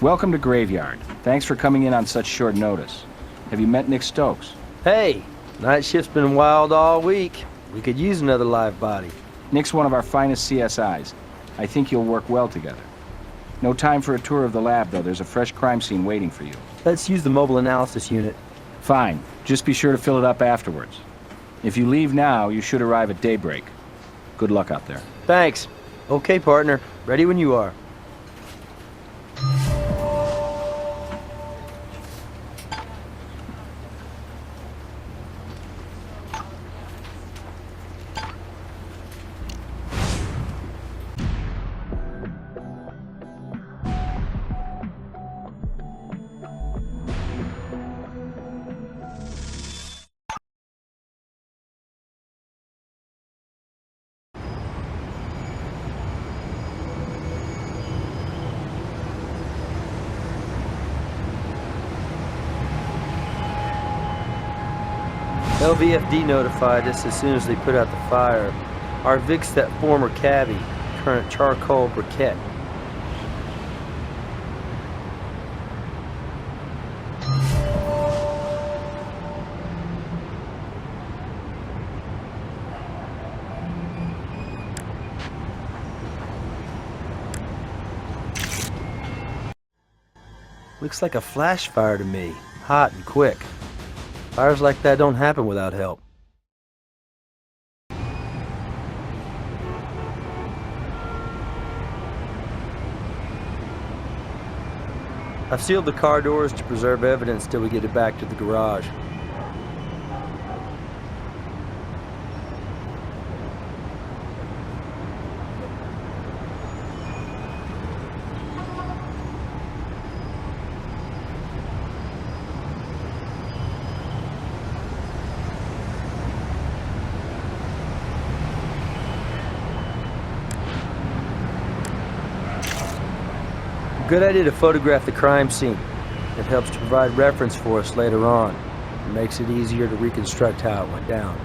Welcome to Graveyard. Thanks for coming in on such short notice. Have you met Nick Stokes? Hey, night shift's been wild all week. We could use another live body. Nick's one of our finest CSIs. I think you'll work well together. No time for a tour of the lab, though. There's a fresh crime scene waiting for you. Let's use the mobile analysis unit. Fine. Just be sure to fill it up afterwards. If you leave now, you should arrive at daybreak. Good luck out there. Thanks. Okay, partner. Ready when you are. LVFD notified us as soon as they put out the fire. Our Vic's that former cabbie, current charcoal briquette. Looks like a flash fire to me, hot and quick. Fires like that don't happen without help. I've sealed the car doors to preserve evidence till we get it back to the garage. Good idea to photograph the crime scene. It helps to provide reference for us later on. It makes it easier to reconstruct how it went down.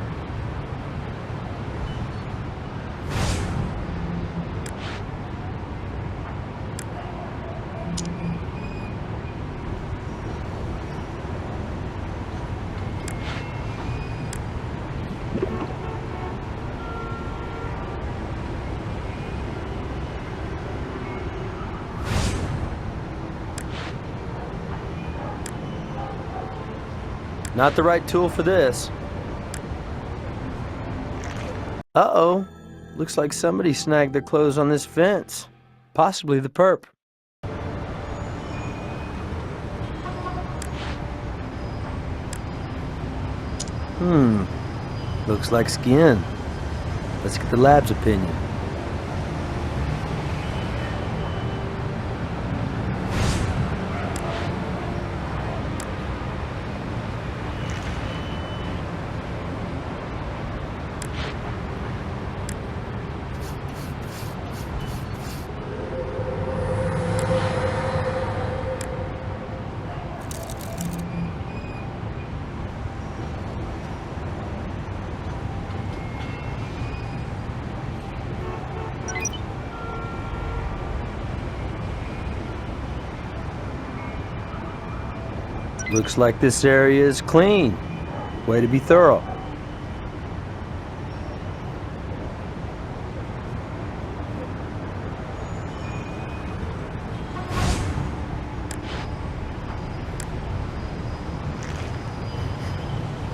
Not the right tool for this. Uh-oh. Looks like somebody snagged their clothes on this fence. Possibly the perp. Looks like skin. Let's get the lab's opinion. Looks like this area is clean. Way to be thorough.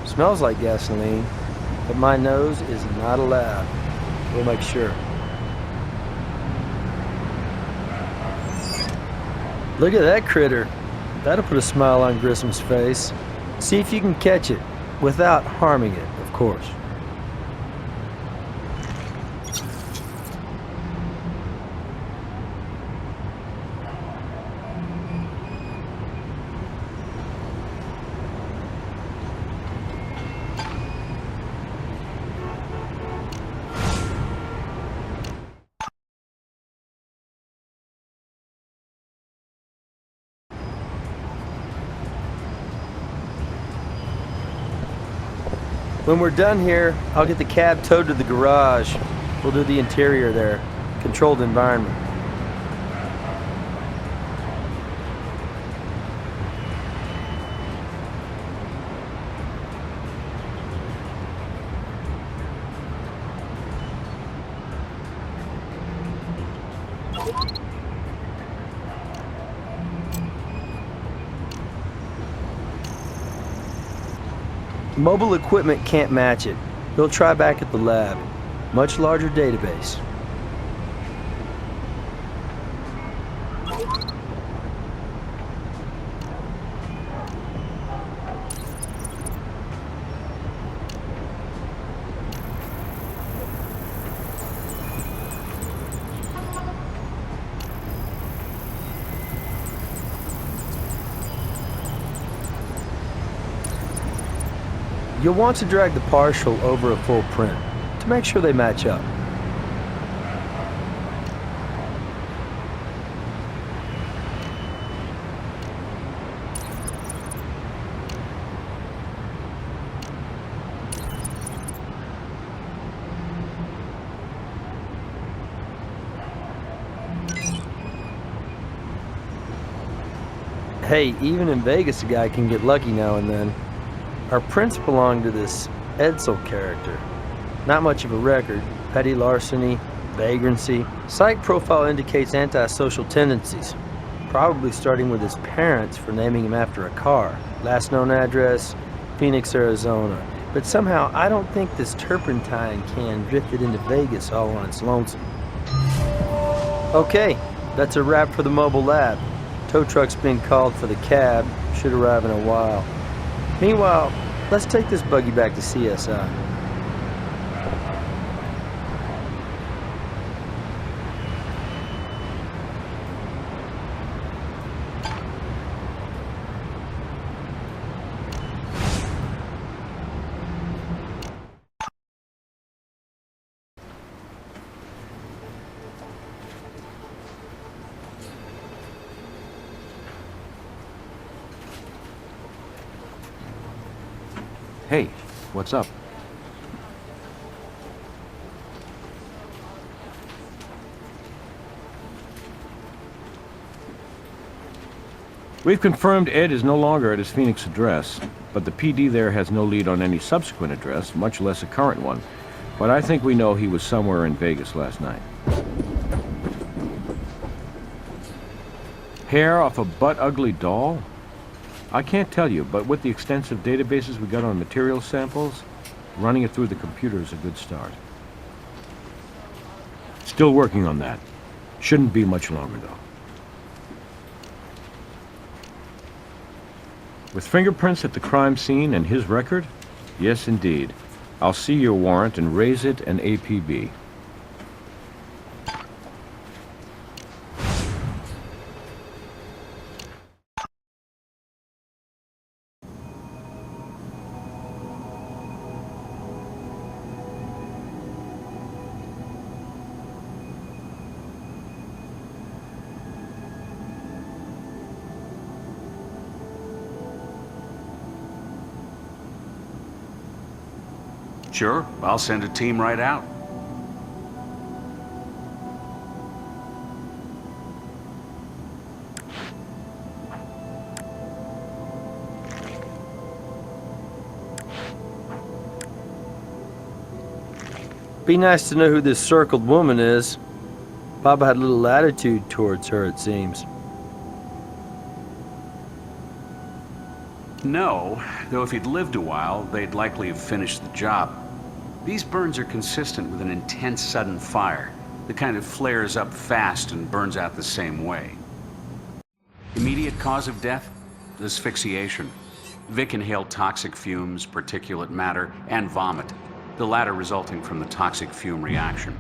Smells like gasoline, but my nose is not allowed. We'll make sure. Look at that critter. That'll put a smile on Grissom's face. See if you can catch it, without harming it, of course. When we're done here, I'll get the cab towed to the garage. We'll do the interior there. Controlled environment. Mobile equipment can't match it. We'll try back at the lab. Much larger database. You'll want to drag the partial over a full print to make sure they match up. Hey, even in Vegas a guy can get lucky now and then. Our prints belong to this Edsel character. Not much of a record. Petty larceny, vagrancy. Psych profile indicates antisocial tendencies. Probably starting with his parents for naming him after a car. Last known address, Phoenix, Arizona. But somehow I don't think this turpentine can drifted into Vegas all on its lonesome. Okay, that's a wrap for the mobile lab. Tow truck's been called for the cab. Should arrive in a while. Meanwhile, let's take this buggy back to CSI. Hey, what's up? We've confirmed Ed is no longer at his Phoenix address, but the PD there has no lead on any subsequent address, much less a current one. But I think we know he was somewhere in Vegas last night. Hair off a butt-ugly doll? I can't tell you, but with the extensive databases we got on material samples, running it through the computer is a good start. Still working on that. Shouldn't be much longer, though. With fingerprints at the crime scene and his record? Yes, indeed. I'll see your warrant and raise it an APB. Sure, I'll send a team right out. Be nice to know who this circled woman is. Baba had a little attitude towards her, it seems. No, though if he'd lived a while, they'd likely have finished the job. These burns are consistent with an intense sudden fire, the kind that flares up fast and burns out the same way. Immediate cause of death? Asphyxiation. Vic inhaled toxic fumes, particulate matter, and vomit, the latter resulting from the toxic fume reaction.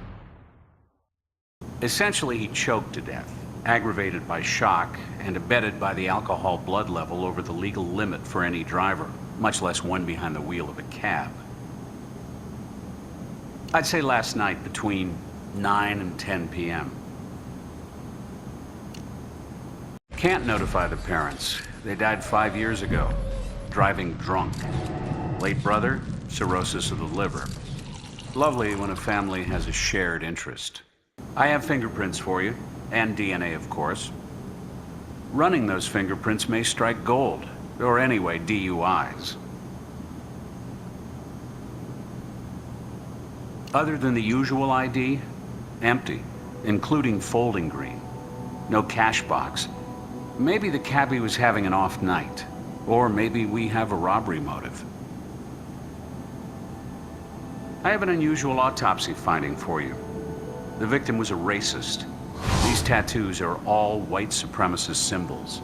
Essentially, he choked to death, aggravated by shock and abetted by the alcohol blood level over the legal limit for any driver, much less one behind the wheel of a cab. I'd say last night between 9 and 10 p.m. Can't notify the parents. They died 5 years ago, driving drunk. Late brother, cirrhosis of the liver. Lovely when a family has a shared interest. I have fingerprints for you, and DNA, of course. Running those fingerprints may strike gold, or anyway, DUIs. Other than the usual ID, empty, including folding green. No cash box. Maybe the cabbie was having an off night, or maybe we have a robbery motive. I have an unusual autopsy finding for you. The victim was a racist. These tattoos are all white supremacist symbols.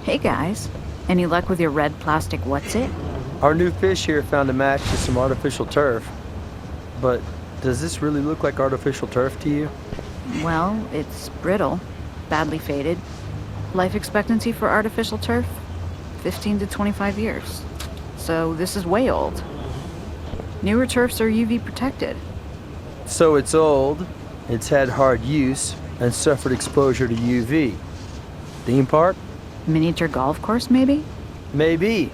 Hey guys, any luck with your red plastic what's-it? Our new fish here found a match to some artificial turf. But does this really look like artificial turf to you? Well, it's brittle, badly faded. Life expectancy for artificial turf? 15 to 25 years. So this is way old. Newer turfs are UV protected. So it's old, it's had hard use, and suffered exposure to UV. Theme park? Miniature golf course, maybe? Maybe.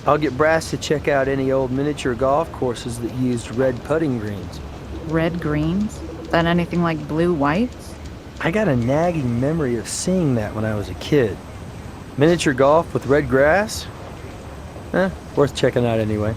I'll get Brass to check out any old miniature golf courses that used red putting greens. Red greens? That anything like blue whites? I got a nagging memory of seeing that when I was a kid. Miniature golf with red grass? Worth checking out anyway.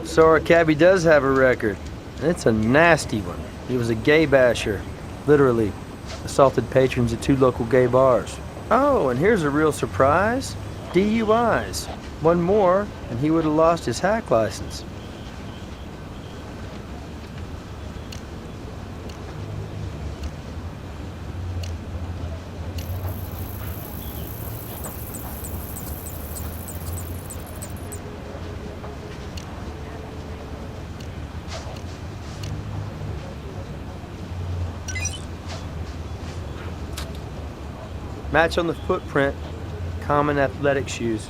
So our cabbie does have a record, and it's a nasty one. He was a gay basher, literally. Assaulted patrons at 2 local gay bars. Oh, and here's a real surprise. DUIs. One more, and he would have lost his hack license. Match on the footprint, common athletic shoes.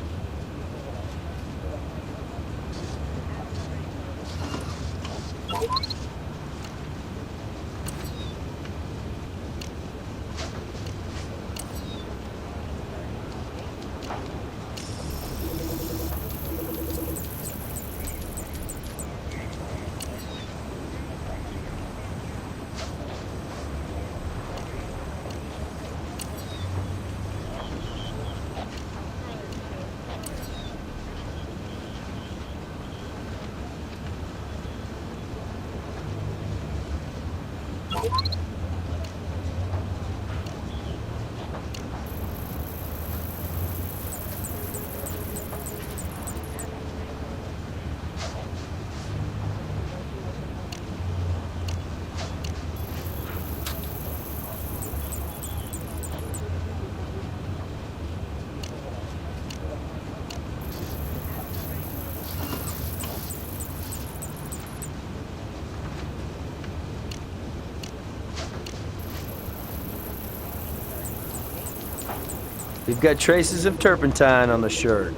We've got traces of turpentine on the shirt.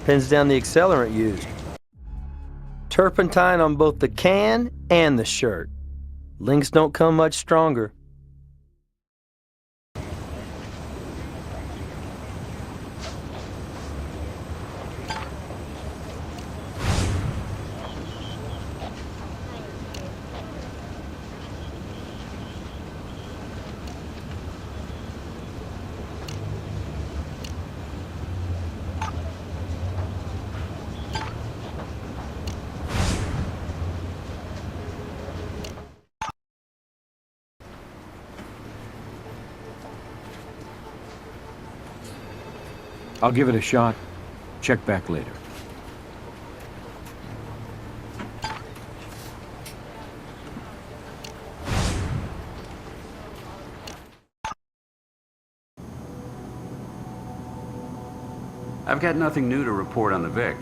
Pins down the accelerant used. Turpentine on both the can and the shirt. Links don't come much stronger. I'll give it a shot. Check back later. I've got nothing new to report on the Vic.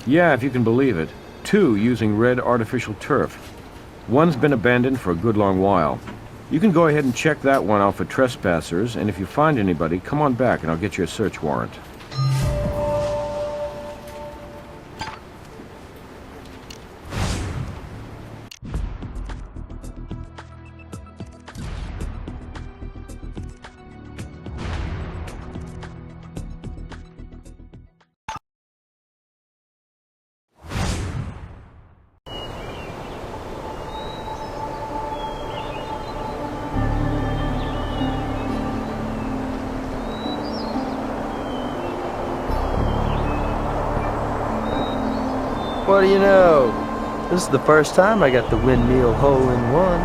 Yeah, if you can believe it. 2 using red artificial turf. One's been abandoned for a good long while. You can go ahead and check that one out for trespassers, and if you find anybody, come on back and I'll get you a search warrant. What do you know? This is the first time I got the windmill hole-in-one.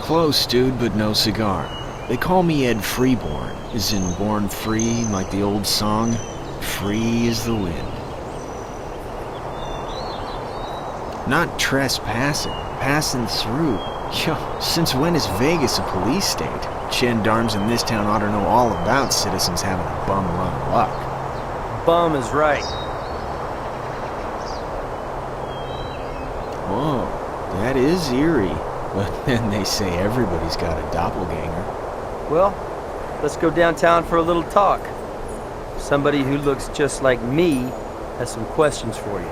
Close, dude, but no cigar. They call me Ed Freeborn, as in born free, like the old song, free as the wind. Not trespassing, passing through. Yo, since when is Vegas a police state? Gendarmes in this town ought to know all about citizens having a bum run of luck. Bum is right. Whoa, that is eerie. But then they say everybody's got a doppelganger. Well, let's go downtown for a little talk. Somebody who looks just like me has some questions for you.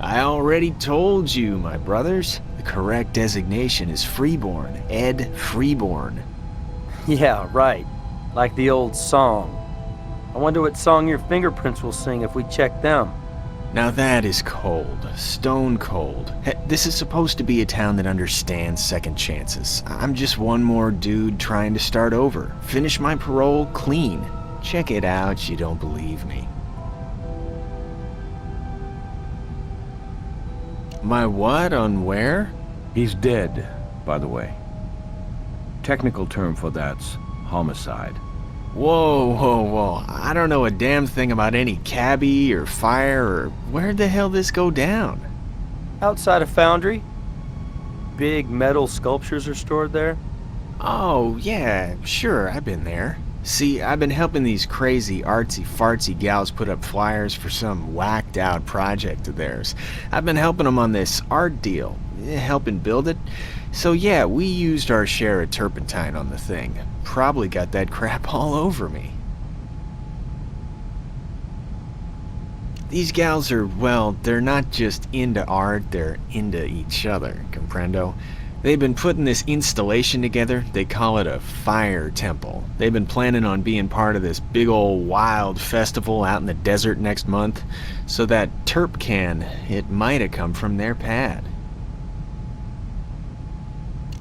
I already told you, my brothers. The correct designation is Freeborn. Ed Freeborn. Yeah, right. Like the old song. I wonder what song your fingerprints will sing if we check them. Now that is cold. Stone cold. This is supposed to be a town that understands second chances. I'm just one more dude trying to start over. Finish my parole clean. Check it out, you don't believe me. My what on where? He's dead, by the way. Technical term for that's homicide. Whoa, whoa, whoa. I don't know a damn thing about any cabbie or fire or where'd the hell this go down? Outside a foundry. Big metal sculptures are stored there. Oh, yeah, sure, I've been there. See, I've been helping these crazy artsy-fartsy gals put up flyers for some whacked-out project of theirs. I've been helping them on this art deal, helping build it. So yeah, we used our share of turpentine on the thing. Probably got that crap all over me. These gals are, well, they're not just into art, they're into each other, comprendo? They've been putting this installation together. They call it a fire temple. They've been planning on being part of this big old wild festival out in the desert next month. So that terp can, it might have come from their pad.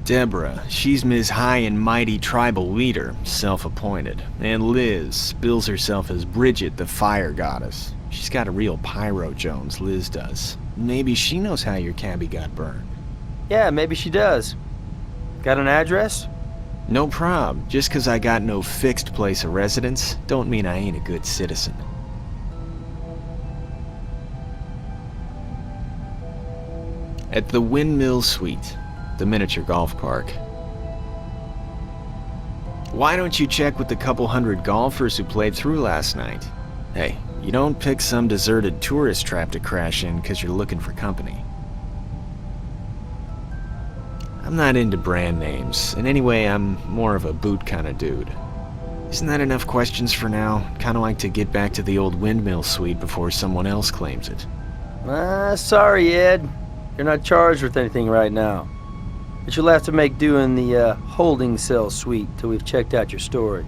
Deborah, she's Ms. High and Mighty Tribal Leader, self-appointed. And Liz bills herself as Bridget, the Fire Goddess. She's got a real Pyro Jones, Liz does. Maybe she knows how your cabbie got burned. Yeah, maybe she does. Got an address? No prob. Just 'cause I got no fixed place of residence, don't mean I ain't a good citizen. At the Windmill Suite, the miniature golf park. Why don't you check with the couple hundred golfers who played through last night? Hey, you don't pick some deserted tourist trap to crash in because you're looking for company. I'm not into brand names, and anyway, I'm more of a boot kind of dude. Isn't that enough questions for now? Kinda like to get back to the old windmill suite before someone else claims it. Sorry, Ed. You're not charged with anything right now. But you'll have to make do in the holding cell suite till we've checked out your story.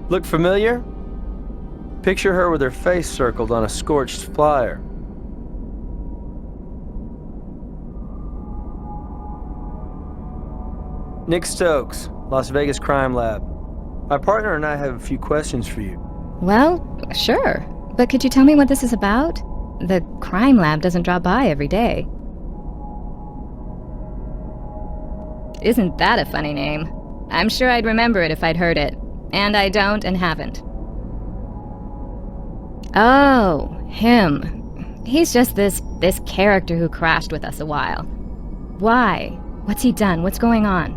Look familiar? Picture her with her face circled on a scorched flyer. Nick Stokes, Las Vegas Crime Lab. My partner and I have a few questions for you. Well, sure. But could you tell me what this is about? The crime lab doesn't drop by every day. Isn't that a funny name? I'm sure I'd remember it if I'd heard it. And I don't and haven't. Oh, him. He's just this character who crashed with us a while. Why? What's he done? What's going on?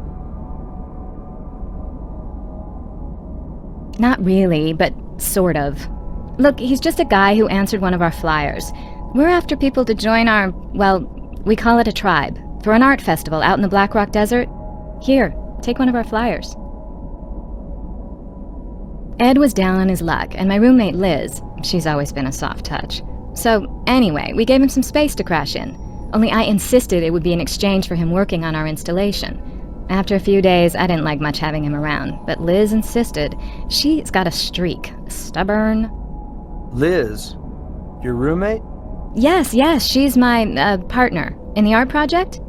Not really, but sort of. Look, he's just a guy who answered one of our flyers. We're after people to join our, well, we call it a tribe, for an art festival out in the Black Rock Desert. Here, take one of our flyers. Ed was down on his luck, and my roommate Liz, she's always been a soft touch. So, anyway, we gave him some space to crash in. Only I insisted it would be in exchange for him working on our installation. After a few days, I didn't like much having him around, but Liz insisted. She's got a streak. Stubborn. Liz? Your roommate? Yes, she's my partner in the art project.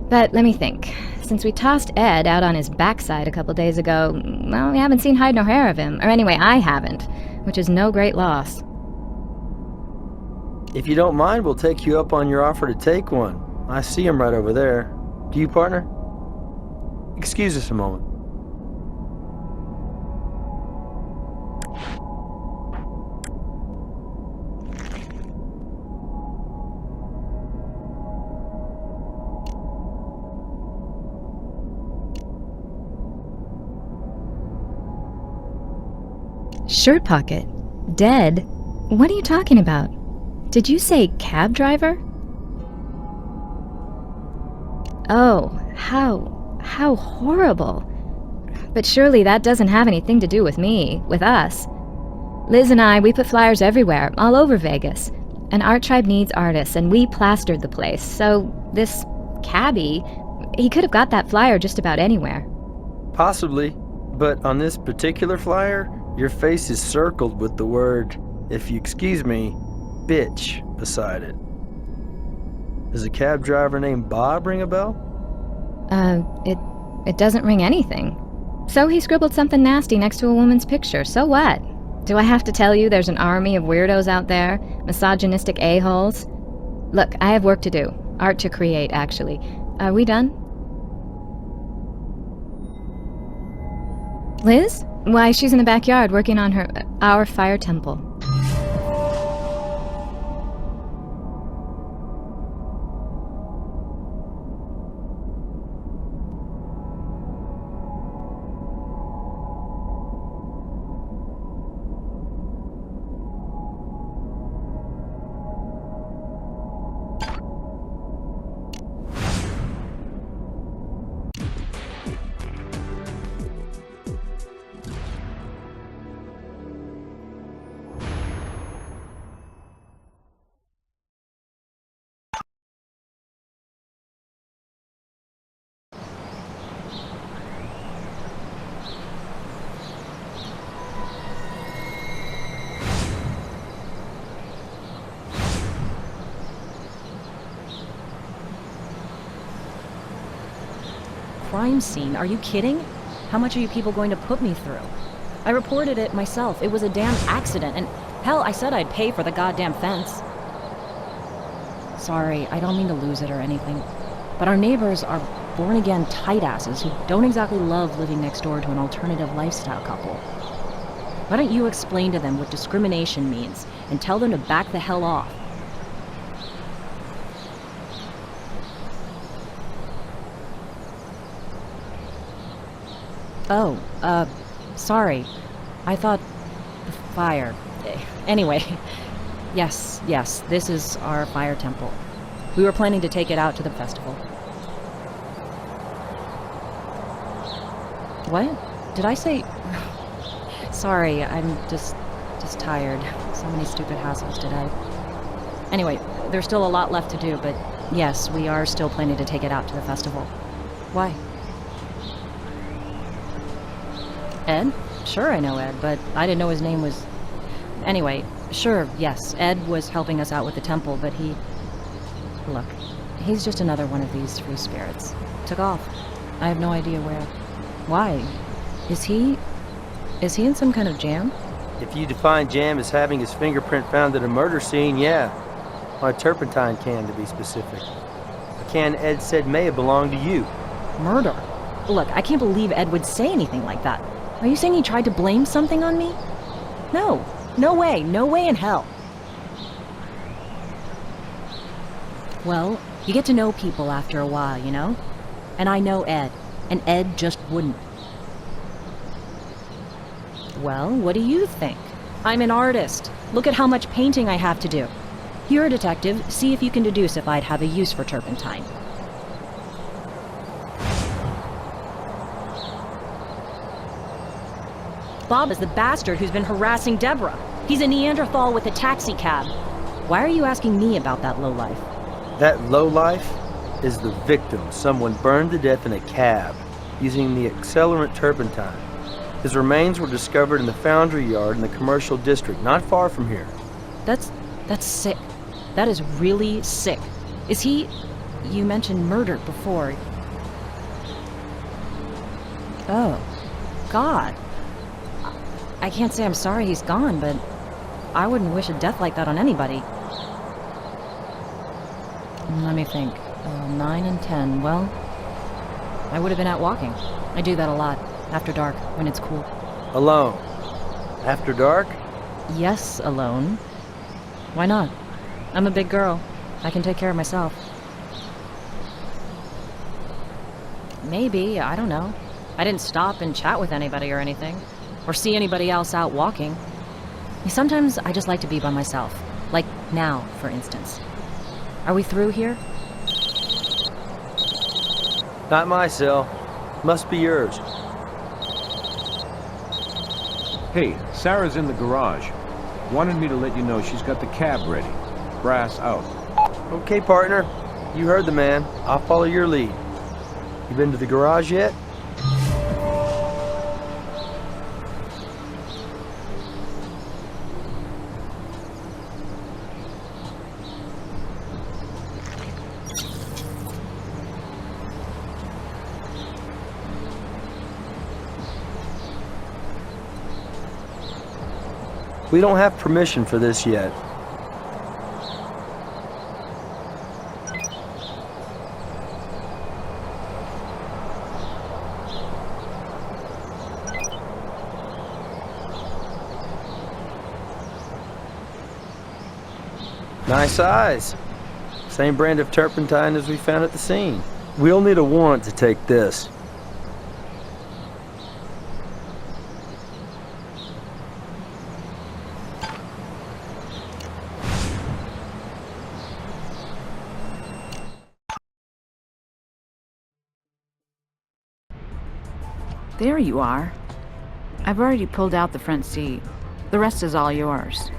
But let me think. Since we tossed Ed out on his backside a couple days ago, well, we haven't seen hide nor hair of him. Or anyway, I haven't, which is no great loss. If you don't mind, we'll take you up on your offer to take one. I see him right over there. Do you, partner? Excuse us a moment. Shirt pocket? Dead? What are you talking about? Did you say cab driver? Oh, how horrible. But surely that doesn't have anything to do with me, with us. Liz and I, we put flyers everywhere, all over Vegas. An art tribe needs artists, and we plastered the place. So this cabbie, He could have got that flyer just about anywhere. Possibly, but on this particular flyer, your face is circled with the word, if you excuse me, bitch beside it. Does a cab driver named Bob ring a bell? It doesn't ring anything. So he scribbled something nasty next to a woman's picture. So what? Do I have to tell you there's an army of weirdos out there? Misogynistic a-holes? Look, I have work to do. Art to create, actually. Are we done? Liz? Why, she's in the backyard working on our fire temple. Crime scene? Are you kidding? How much are you people going to put me through? I reported it myself. It was a damn accident, and hell, I said I'd pay for the goddamn fence. Sorry, I don't mean to lose it or anything, but our neighbors are born-again tight-asses who don't exactly love living next door to an alternative lifestyle couple. Why don't you explain to them what discrimination means and tell them to back the hell off? Oh, sorry. I thought the fire. Anyway, yes, this is our fire temple. We were planning to take it out to the festival. What? Did I say... Sorry, I'm just tired. So many stupid hassles today. Anyway, there's still a lot left to do, but yes, we are still planning to take it out to the festival. Why? Ed? Sure I know Ed, but I didn't know his name was... Anyway, sure, yes, Ed was helping us out with the temple, but he... Look, he's just another one of these free spirits. Took off. I have no idea where. Why? Is he in some kind of jam? If you define jam as having his fingerprint found at a murder scene, yeah. On a turpentine can, to be specific. A can Ed said may have belonged to you. Murder? Look, I can't believe Ed would say anything like that. Are you saying he tried to blame something on me? No. No way in hell. Well, you get to know people after a while, you know? And I know Ed, and Ed just wouldn't. Well, what do you think? I'm an artist. Look at how much painting I have to do. You're a detective. See if you can deduce if I'd have a use for turpentine. Bob is the bastard who's been harassing Deborah. He's a Neanderthal with a taxi cab. Why are you asking me about that lowlife? That lowlife is the victim someone burned to death in a cab using the accelerant turpentine. His remains were discovered in the foundry yard in the commercial district, not far from here. That's sick. That is really sick. Is he... You mentioned murder before. Oh. God. I can't say I'm sorry he's gone, but I wouldn't wish a death like that on anybody. Let me think. 9 and 10. Well, I would have been out walking. I do that a lot. After dark, when it's cool. Alone? After dark? Yes, alone. Why not? I'm a big girl. I can take care of myself. Maybe, I don't know. I didn't stop and chat with anybody or anything. Or see anybody else out walking. Sometimes I just like to be by myself. Like now, for instance. Are we through here? Not my cell. Must be yours. Hey, Sarah's in the garage. Wanted me to let you know she's got the cab ready. Brass out. Okay, partner. You heard the man. I'll follow your lead. You been to the garage yet? We don't have permission for this yet. Nice eyes. Same brand of turpentine as we found at the scene. We'll need a warrant to take this. There you are. I've already pulled out the front seat. The rest is all yours.